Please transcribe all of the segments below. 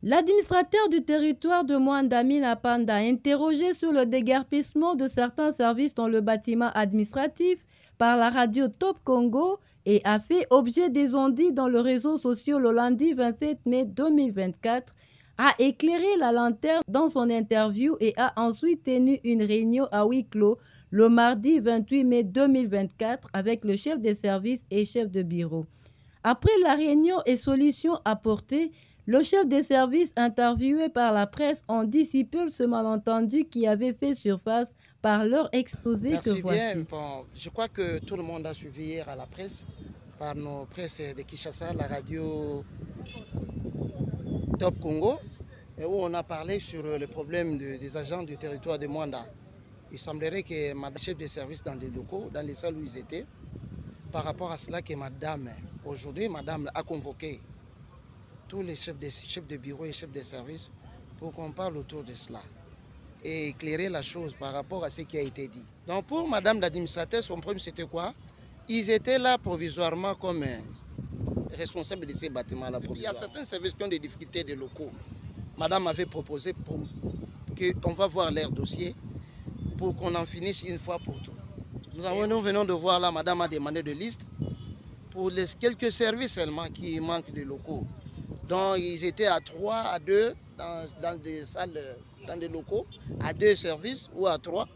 L'administrateur du territoire de Mwanda Mina Panda, interrogé sur le déguerpissement de certains services dans le bâtiment administratif par la radio Top Congo et a fait objet des ondits dans le réseau social le lundi 27 mai 2024, a éclairé la lanterne dans son interview et a ensuite tenu une réunion à huis clos le mardi 28 mai 2024 avec le chef des services et chef de bureau. Après la réunion et solutions apportées, le chef des services interviewé par la presse ont dissipé ce malentendu qui avait fait surface par leur exposé. Merci que voici. Bien. Bon, je crois que tout le monde a suivi hier à la presse, par nos presses de Kinshasa, la radio Top Congo, où on a parlé sur le problème des agents du territoire de Mwanda. Il semblerait que madame chef des services dans les locaux, dans les salles où ils étaient, par rapport à cela que madame, aujourd'hui, madame a convoqué tous les chefs de bureau et chefs de service pour qu'on parle autour de cela et éclairer la chose par rapport à ce qui a été dit. Donc pour madame l'administrateur, son problème c'était quoi? Ils étaient là provisoirement comme responsables de ces bâtiments-là. Il y a certains services qui ont des difficultés de locaux. Madame avait proposé qu'on va voir leur dossier pour qu'on en finisse une fois pour toutes. Nous venons de voir là, madame a demandé de liste pour les quelques services seulement qui manquent de locaux. Donc ils étaient à 3, à 2 dans des salles, dans des locaux, à 2 services ou à 3.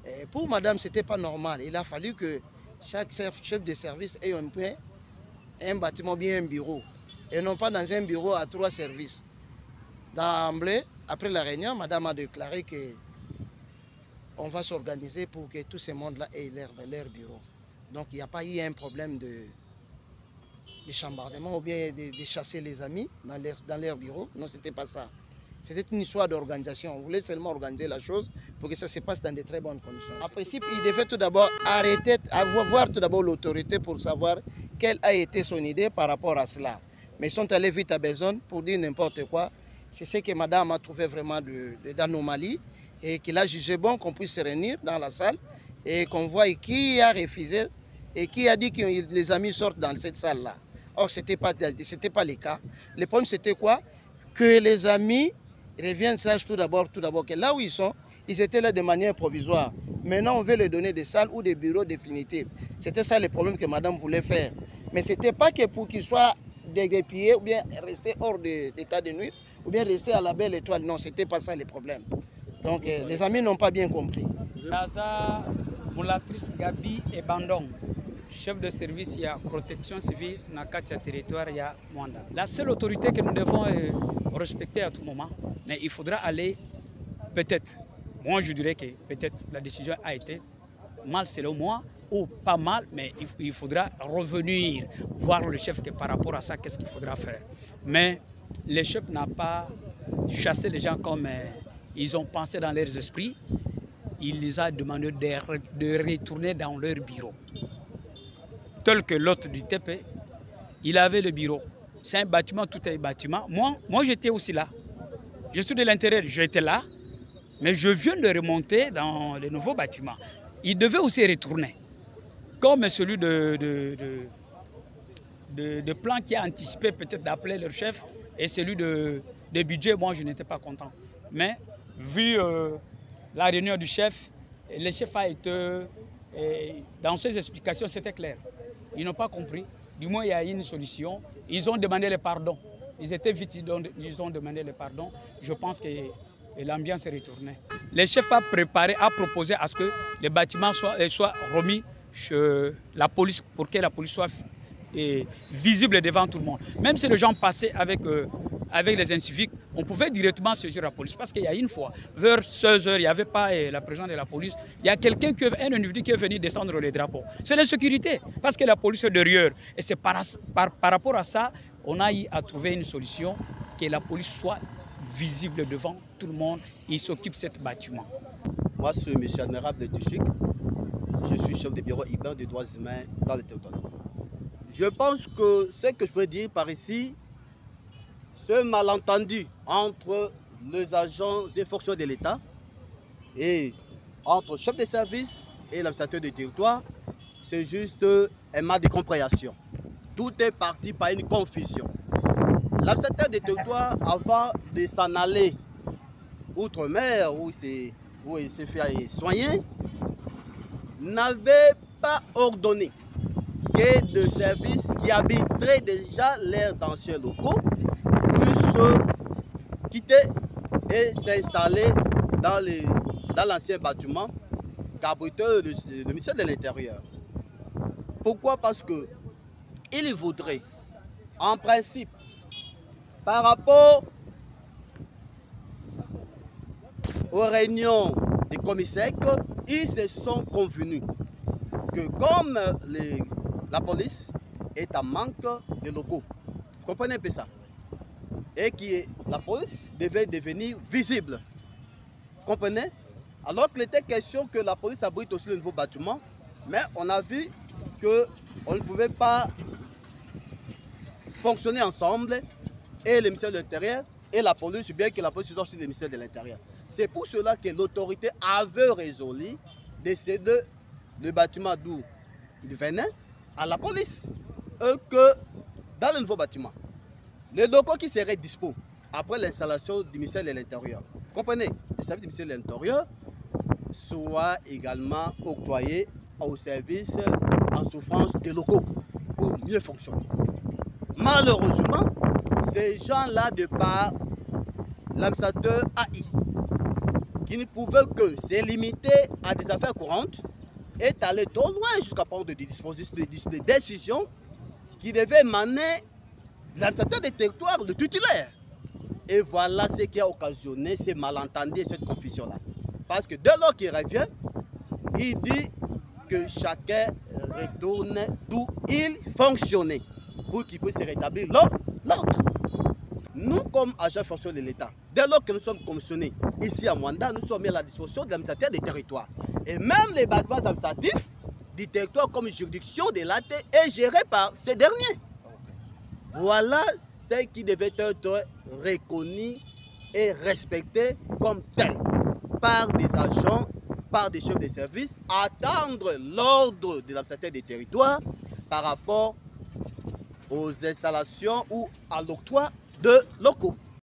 Et pour madame, ce n'était pas normal. Il a fallu que chaque chef de service ait un bâtiment, bien un bureau. Et non pas dans un bureau à 3 services. D'emblée, après la réunion, madame a déclaré qu'on va s'organiser pour que tous ces mondes-là aient leur bureau. Donc il n'y a pas eu un problème de chambardement ou bien de chasser les amis dans leur bureau. Non, ce n'était pas ça. C'était une histoire d'organisation. On voulait seulement organiser la chose pour que ça se passe dans de très bonnes conditions. En principe, il devait tout d'abord arrêter, voir tout d'abord l'autorité pour savoir quelle a été son idée par rapport à cela. Mais ils sont allés vite à besoin pour dire n'importe quoi. C'est ce que madame a trouvé vraiment d'anomalie et qu'il a jugé bon qu'on puisse se réunir dans la salle et qu'on voit qui a refusé et qui a dit que les amis sortent dans cette salle-là. Or, ce n'était pas le cas. Le problème, c'était quoi? Que les amis reviennent, sachent tout d'abord que là où ils sont, ils étaient là de manière provisoire. Maintenant, on veut leur donner des salles ou des bureaux définitifs. C'était ça le problème que madame voulait faire. Mais ce n'était pas que pour qu'ils soient déguerpillés ou bien rester hors d'état de nuit ou bien rester à la belle étoile. Non, ce n'était pas ça le problème. Donc, les amis n'ont pas bien compris. Laza Moulatrice Gabi et Bandong, chef de service, il y a protection civile dans le territoire, il y a Mwanda. La seule autorité que nous devons respecter à tout moment, mais il faudra aller, peut-être, moi je dirais que peut-être la décision a été mal selon moi, ou pas mal, mais il faudra revenir voir le chef que par rapport à ça, qu'est-ce qu'il faudra faire. Mais le chef n'a pas chassé les gens comme ils ont pensé dans leurs esprits. Il les a demandé de retourner dans leur bureau. Tel que l'autre du TP, il avait le bureau. C'est un bâtiment, tout est bâtiment. Moi j'étais aussi là. Je suis de l'intérieur, j'étais là. Mais je viens de remonter dans le nouveau bâtiment. Il devait aussi retourner. Comme celui de plan qui a anticipé peut-être d'appeler leur chef. Et celui de budget, moi je n'étais pas content. Mais vu la réunion du chef, le chef a été, dans ses explications, c'était clair. Ils n'ont pas compris. Du moins, il y a une solution. Ils ont demandé le pardon. Ils étaient vite, ils ont demandé le pardon. Je pense que l'ambiance est retournée. Le chef a proposé à ce que le bâtiment soit remis chez la police pour que la police soit visible devant tout le monde. Même si les gens passaient avec les inciviques, on pouvait directement saisir la police. Parce qu'il y a une fois, vers 16 h, il n'y avait pas la présence de la police. Il y a un individu qui est venu descendre les drapeaux. C'est l'insécurité, parce que la police est derrière. Et c'est par rapport à ça, on a eu à trouver une solution, que la police soit visible devant tout le monde. Il s'occupe de ce bâtiment. Moi, c'est M. Admirable de Tuchik. Je suis chef de bureau urbain des droits humains dans le territoire. Je pense que ce que je peux dire par ici, ce malentendu entre les agents et fonctions de l'État et entre le chef de service et l'administrateur du territoire, c'est juste un mal de compréhension. Tout est parti par une confusion. l'administrateur des territoires, avant de s'en aller outre-mer, où il s'est fait soigner, n'avait pas ordonné que des services qui habiteraient déjà leurs anciens locaux puissent quitter et s'installer dans l'ancien bâtiment qu'abritait le ministère de l'Intérieur. Pourquoi? Parce que il voudrait, en principe, par rapport aux réunions des commissaires, ils se sont convenus que comme la police est en manque de locaux, vous comprenez un peu ça, et que la police devait devenir visible, vous comprenez? Alors qu'il était question que la police abrite aussi le nouveau bâtiment, mais on a vu qu'on ne pouvait pas fonctionner ensemble, et le ministère de l'Intérieur et la police, bien que la police soit sur le ministère de l'Intérieur. C'est pour cela que l'autorité avait résolu de céder le bâtiment d'où il venait à la police, et que dans le nouveau bâtiment, les locaux qui seraient dispo après l'installation du ministère de l'Intérieur, vous comprenez, le service du ministère de l'Intérieur soit également octroyé aux services en souffrance des locaux pour mieux fonctionner. Malheureusement, ces gens-là, de par l'administrateur AI, qui ne pouvait que se limiter à des affaires courantes, est allé trop loin jusqu'à prendre des dispositions, des décisions qui devaient émaner de l'administrateur des territoires, le titulaire. Et voilà ce qui a occasionné ces malentendus et cette confusion-là. Parce que dès lors qu'il revient, il dit que chacun retourne d'où il fonctionnait pour qu'il puisse rétablir l'ordre. Nous, comme agents fonctionnaires de l'État, dès lors que nous sommes commissionnés ici à Mwanda, nous sommes mis à la disposition de l'administrateur des territoires. Et même les bâtiments administratifs du territoire comme juridiction de l'AT est géré par ces derniers. Voilà ce qui devait être reconnu et respecté comme tel par des agents, par des chefs de service, attendre l'ordre de l'administrateur des territoires par rapport aux installations ou à l'octroi de locaux.